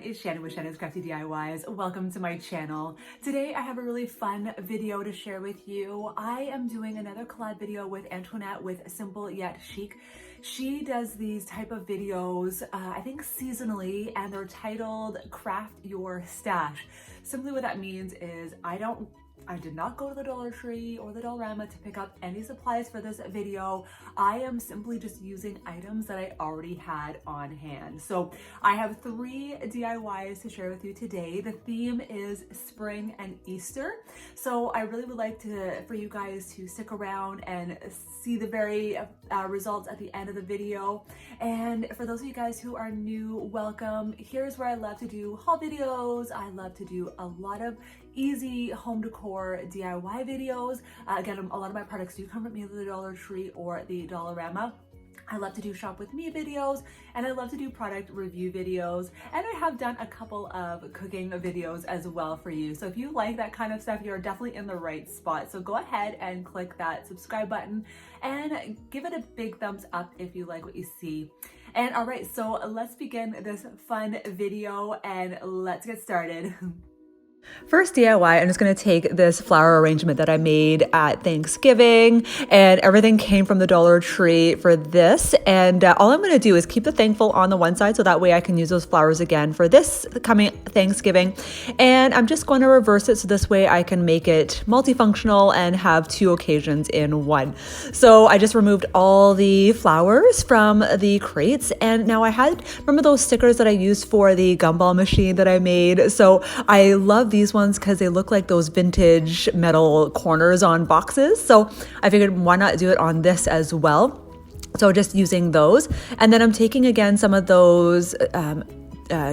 it's Shannon with Shannon's Crafty DIYs. Welcome to my channel. Today I have a really fun video to share with you. I am doing another collab video with Antoinette with Simple Yet Chic. She does these type of videos, I think seasonally, and they're titled Craft Your Stash. Simply what that means is I did not go to the Dollar Tree or the Dollarama to pick up any supplies for this video. I am simply just using items that I already had on hand. So I have 3 DIYs to share with you today. The theme is spring and Easter. So I really would like for you guys to stick around and see the very results at the end of the video. And for those of you guys who are new, welcome. Here's where I love to do haul videos. I love to do a lot of easy home decor DIY videos. Again, a lot of my products do come from either the Dollar Tree or the Dollarama. I love to do shop with me videos, and I love to do product review videos, and I have done a couple of cooking videos as well for you. So if you like that kind of stuff, you're definitely in the right spot. So go ahead and click that subscribe button and give it a big thumbs up if you like what you see. And all right, so let's begin this fun video and let's get started. First DIY, I'm just going to take this flower arrangement that I made at Thanksgiving, and everything came from the Dollar Tree for this. And all I'm going to do is keep the thankful on the one side, so that way I can use those flowers again for this coming Thanksgiving. And I'm just going to reverse it, so this way I can make it multifunctional and have 2 occasions in one. So I just removed all the flowers from the crates, and now I had, remember those stickers that I used for the gumball machine that I made? So I love these ones because they look like those vintage metal corners on boxes. So I figured, why not do it on this as well? So just using those. And then I'm taking again some of those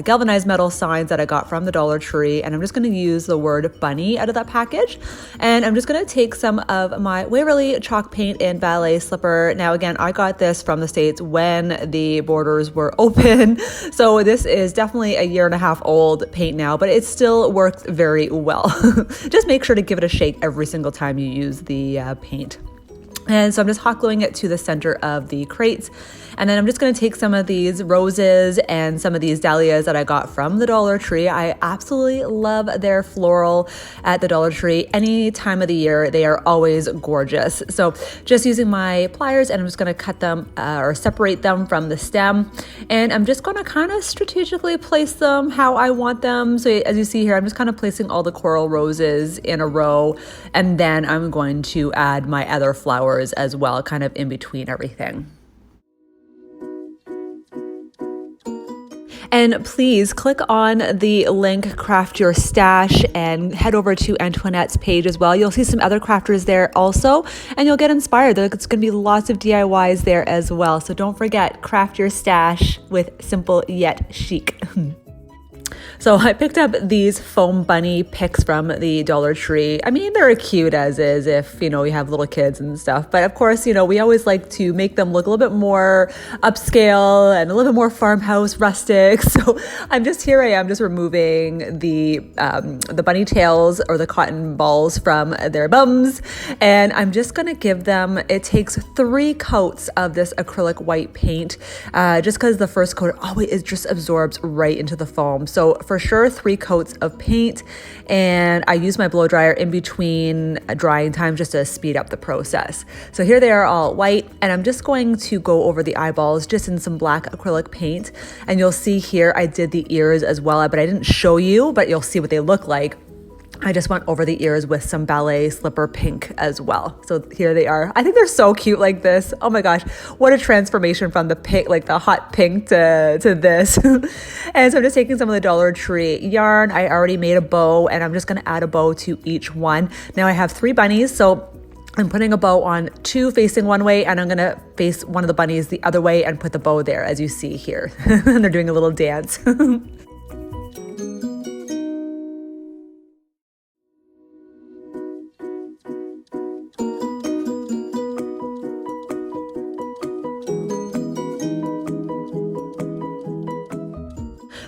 galvanized metal signs that I got from the Dollar Tree, and I'm just going to use the word bunny out of that package. And I'm just going to take some of my Waverly chalk paint in ballet slipper. Now again, I got this from the States when the borders were open, so this is definitely a 1.5 year old paint now, but it still works very well. Just make sure to give it a shake every single time you use the paint. And so I'm just hot gluing it to the center of the crates. And then I'm just going to take some of these roses and some of these dahlias that I got from the Dollar Tree. I absolutely love their floral at the Dollar Tree. Any time of the year, they are always gorgeous. So just using my pliers, and I'm just going to cut them or separate them from the stem. And I'm just going to kind of strategically place them how I want them. So as you see here, I'm just kind of placing all the coral roses in a row. And then I'm going to add my other flowers as well, kind of in between everything. And please click on the link Craft Your Stash and head over to Antoinette's page as well. You'll see some other crafters there also, and you'll get inspired. There's going to be lots of DIYs there as well. So don't forget, Craft Your Stash with Simple Yet Chic. So I picked up these foam bunny picks from the Dollar Tree. I mean, they're cute as is if, you know, you have little kids and stuff. But of course, you know, we always like to make them look a little bit more upscale and a little bit more farmhouse rustic. So I am just removing the bunny tails or the cotton balls from their bums. And I'm just going to give them, it takes 3 coats of this acrylic white paint, just because the first coat it just absorbs right into the foam. So for sure 3 coats of paint, and I use my blow dryer in between drying time just to speed up the process. So here they are all white, and I'm just going to go over the eyeballs just in some black acrylic paint. And you'll see here I did the ears as well, but I didn't show you, but you'll see what they look like. I just went over the ears with some ballet slipper pink as well. So here they are. I think they're so cute like this. Oh my gosh, what a transformation from the pink, like the hot pink to this. And so I'm just taking some of the Dollar Tree yarn. I already made a bow, and I'm just gonna add a bow to each one. Now I have 3 bunnies, so I'm putting a bow on 2 facing one way, and I'm gonna face one of the bunnies the other way and put the bow there, as you see here. And they're doing a little dance.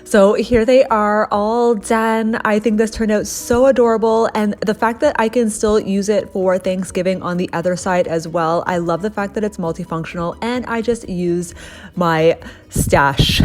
So here they are all done. I think this turned out so adorable, and the fact that I can still use it for Thanksgiving on the other side as well. I love the fact that it's multifunctional, and I just use my stash.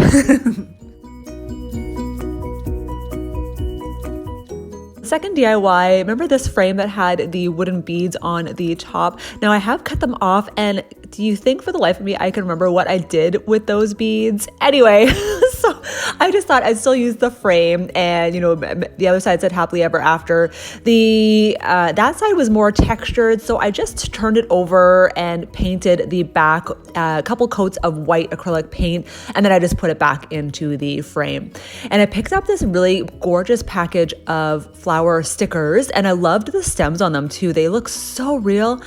second DIY, remember this frame that had the wooden beads on the top? Now I have cut them off, and do you think for the life of me I can remember what I did with those beads? Anyway, so I just thought I'd still use the frame, and you know, the other side said happily ever after. That side was more textured, so I just turned it over and painted the back a couple coats of white acrylic paint, and then I just put it back into the frame. And I picked up this really gorgeous package of flower stickers, and I loved the stems on them too. They look so real.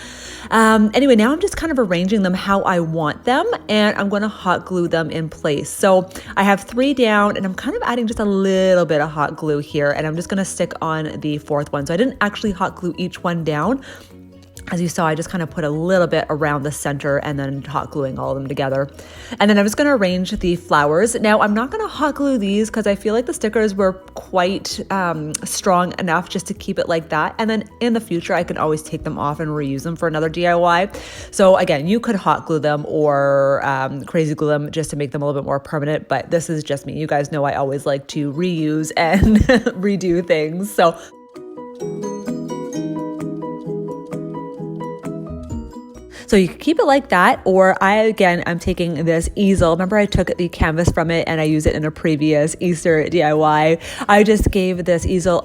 Anyway, now I'm just kind of arranging them how I want them, and I'm going to hot glue them in place. So I have 3 down, and I'm kind of adding just a little bit of hot glue here, and I'm just going to stick on the 4th one. So I didn't actually hot glue each one down. As you saw, I just kind of put a little bit around the center and then hot gluing all of them together. And then I'm just going to arrange the flowers. Now, I'm not going to hot glue these because I feel like the stickers were quite strong enough just to keep it like that. And then in the future, I can always take them off and reuse them for another DIY. So again, you could hot glue them or crazy glue them just to make them a little bit more permanent. But this is just me. You guys know I always like to reuse and redo things. So you can keep it like that, or I'm taking this easel. Remember I took the canvas from it and I used it in a previous Easter DIY. I just gave this easel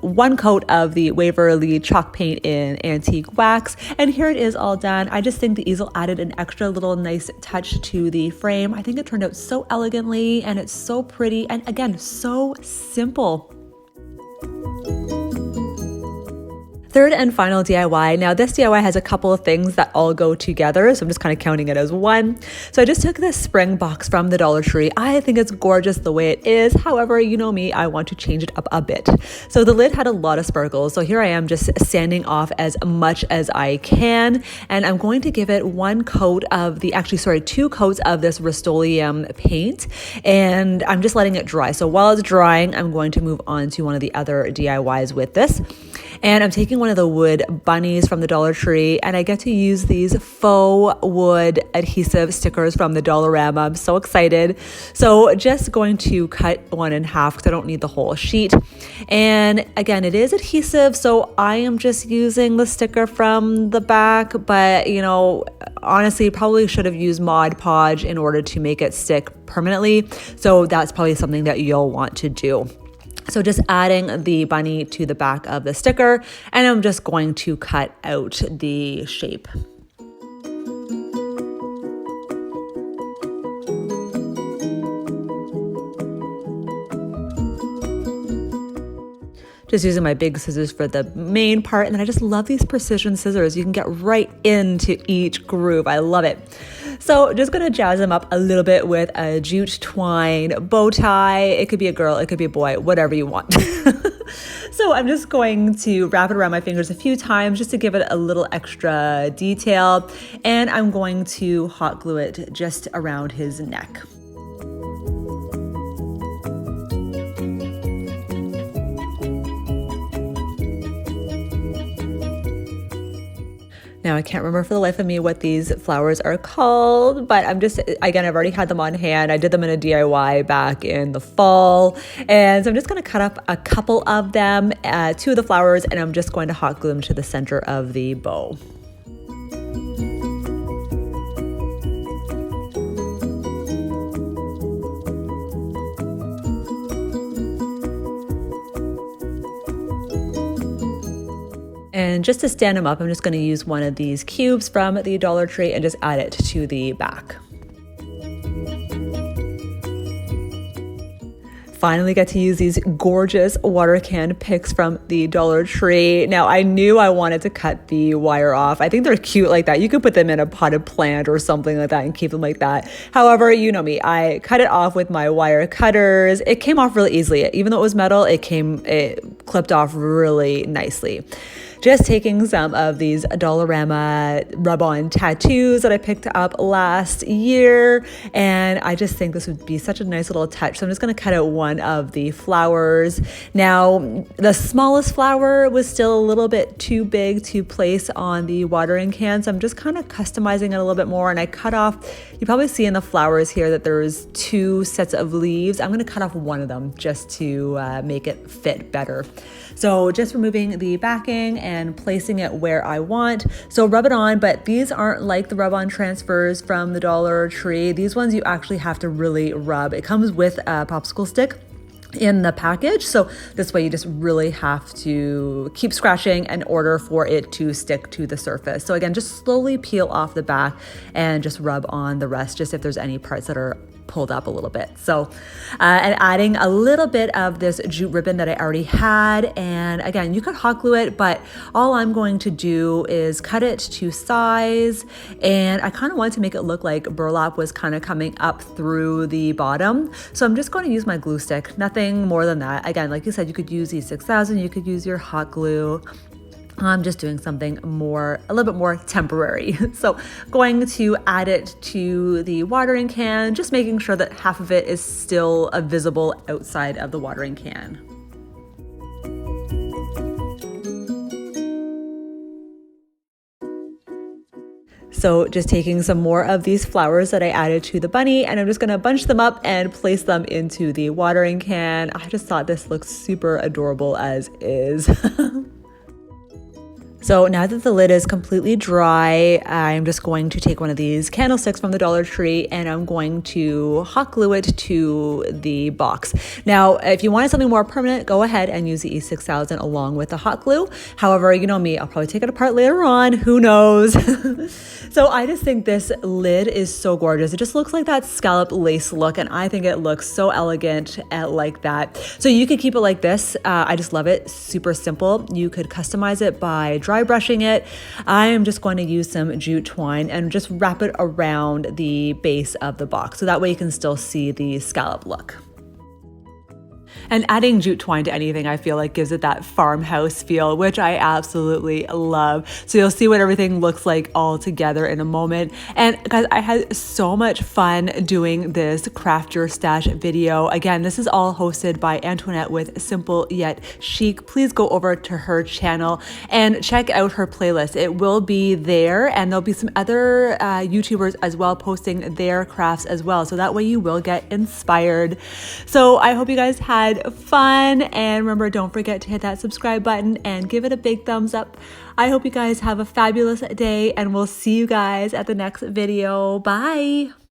one coat of the Waverly chalk paint in antique wax, and here it is all done. I just think the easel added an extra little nice touch to the frame. I think it turned out so elegantly, and it's so pretty, and again, so simple. Third and final DIY. Now this DIY has a couple of things that all go together, so I'm just kind of counting it as one. So I just took this spring box from the Dollar Tree. I think it's gorgeous the way it is. However, you know me, I want to change it up a bit. So the lid had a lot of sparkles. So here I am just sanding off as much as I can. And I'm going to give it 2 coats of this Rust-Oleum paint. And I'm just letting it dry. So while it's drying, I'm going to move on to one of the other DIYs with this. And I'm taking one of the wood bunnies from the Dollar Tree, and I get to use these faux wood adhesive stickers from the Dollarama. I'm so excited. So just going to cut one in half because I don't need the whole sheet. And again, it is adhesive, so I am just using the sticker from the back, but you know, honestly, probably should have used Mod Podge in order to make it stick permanently. So that's probably something that you'll want to do. So just adding the bunny to the back of the sticker, and I'm just going to cut out the shape. Just using my big scissors for the main part, and then I just love these precision scissors. You can get right into each groove. I love it. So just gonna jazz them up a little bit with a jute twine bow tie. It could be a girl, it could be a boy, whatever you want. So I'm just going to wrap it around my fingers a few times just to give it a little extra detail, and I'm going to hot glue it just around his neck. Now I can't remember for the life of me what these flowers are called, but I've already had them on hand. I did them in a DIY back in the fall. And so I'm just gonna cut up a couple of them, 2 of the flowers, and I'm just going to hot glue them to the center of the bow. And just to stand them up, I'm just going to use one of these cubes from the Dollar Tree and just add it to the back. Finally got to use these gorgeous water can picks from the Dollar Tree. Now I knew I wanted to cut the wire off. I think they're cute like that. You could put them in a potted plant or something like that and keep them like that. However, you know me, I cut it off with my wire cutters. It came off really easily. Even though it was metal, it clipped off really nicely. Just taking some of these Dollarama rub-on tattoos that I picked up last year, and I just think this would be such a nice little touch. So I'm just going to cut out one of the flowers. Now, the smallest flower was still a little bit too big to place on the watering can, so I'm just kind of customizing it a little bit more, and I cut off, you probably see in the flowers here that there's 2 sets of leaves. I'm going to cut off one of them just to make it fit better. So just removing the backing and placing it where I want. So rub it on, but these aren't like the rub-on transfers from the Dollar Tree. These ones you actually have to really rub. It comes with a popsicle stick in the package, so this way you just really have to keep scratching in order for it to stick to the surface. So again, just slowly peel off the back and just rub on the rest, just if there's any parts that are pulled up a little bit. So and adding a little bit of this jute ribbon that I already had, and again, you could hot glue it, but all I'm going to do is cut it to size, and I kind of want to make it look like burlap was kind of coming up through the bottom. So I'm just going to use my glue stick, nothing more than that. Again, like you said, you could use E6000, you could use your hot glue. I'm just doing something more, a little bit more temporary. So going to add it to the watering can, just making sure that half of it is still visible outside of the watering can. So just taking some more of these flowers that I added to the bunny, and I'm just gonna bunch them up and place them into the watering can. I just thought this looks super adorable as is. So now that the lid is completely dry, I'm just going to take one of these candlesticks from the Dollar Tree and I'm going to hot glue it to the box. Now, if you wanted something more permanent, go ahead and use the E6000 along with the hot glue. However, you know me, I'll probably take it apart later on, who knows? So I just think this lid is so gorgeous. It just looks like that scallop lace look, and I think it looks so elegant like that. So you could keep it like this. I just love it, super simple. You could customize it by dry brushing it. I am just going to use some jute twine and just wrap it around the base of the box, so that way you can still see the scallop look. And adding jute twine to anything, I feel like gives it that farmhouse feel, which I absolutely love. So you'll see what everything looks like all together in a moment. And guys, I had so much fun doing this Craft Your Stash video. Again, this is all hosted by Antoinette with Simple Yet Chic. Please go over to her channel and check out her playlist. It will be there, and there'll be some other YouTubers as well posting their crafts as well. So that way you will get inspired. So I hope you guys had fun, and remember, don't forget to hit that subscribe button and give it a big thumbs up. I hope you guys have a fabulous day, and we'll see you guys at the next video. Bye.